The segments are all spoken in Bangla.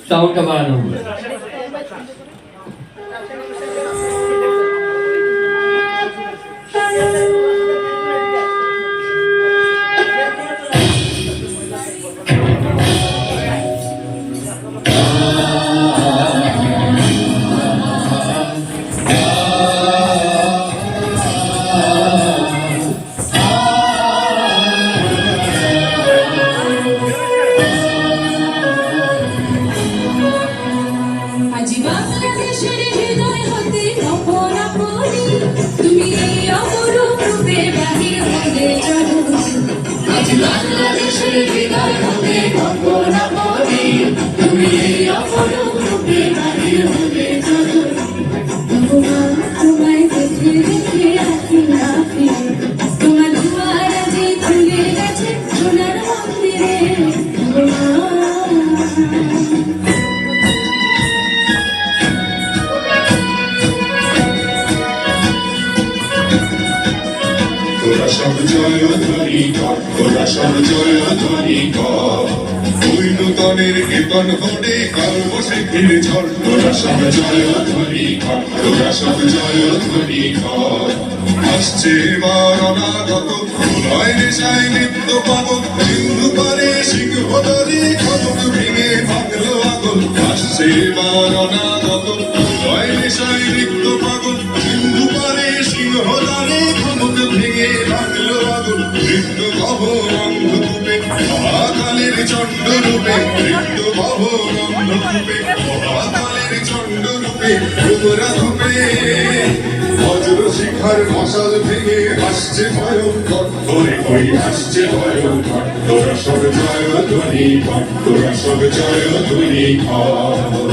সাউন্ডটা বাড়ানো হবে। তোরা সব জয়ধ্বনি কর, তোরা সব জয়ধ্বনি কর, ওই নূতনের কেতন হনে কাল বসে ফিরে ঝড়। তোরা সব জয়ধ্বনি কর, তোরা সব জয়ধ্বনি কর। আসছে এবার অনাগত নয় নেশায় নিত্য পাগল, হিন্দু পারে সিংহদারি খবর ভেঙে ভাঙলো আগল। আসছে এবার অনাগত নয় নেশায় নিত্য পাগল, হিন্দু পারে সিংহদারি খবর ভেঙে ভাঙলো আগল। নৃত্য ভবন অন্ধকূপে মহাকালের চণ্ড রূপে, নৃত্য ভবন অন্ধকূপে মহাকালের চণ্ড রূপে, তোমরা ধূপে বজ্র শিখার মশাল ভেঙে আসছে ভয়ঙ্কর, ওরে ওই আসছে ভয়ঙ্কর। তোরা সব জয়ধ্বনি কর, তোরা সব জয়ধ্বনি কর।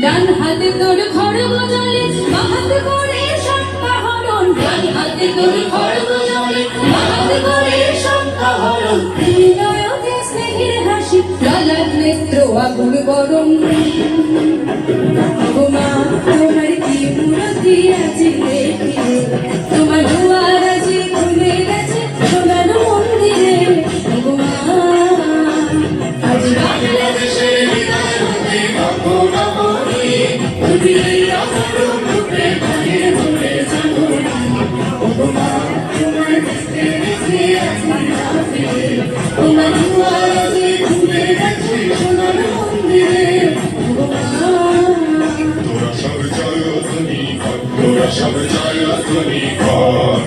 ডান হাতে তোর খড়গ জলে বাহাতে করে শঙ্কা হরণ, ডান হাতে তোর খড়গ জলে বাহাতে করে শঙ্কা হরণ। হৃদয়তে স্নেহের হাসি লালার নেত্র আগুন গরম। ও মা তোমার কি মূরতি আছে দেখি, তোমার দুয়ার আছে খুলে গেছে সোনার মন্দিরে। ও মা আজ বাংলাদেশের হৃদয় হতে তোরা সব জয়ধ্বনি কর, তোরা সব জয়ধ্বনি কর,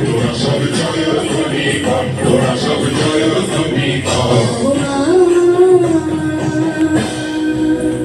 তোরা সব জয়ধ্বনি কর, তোরা সব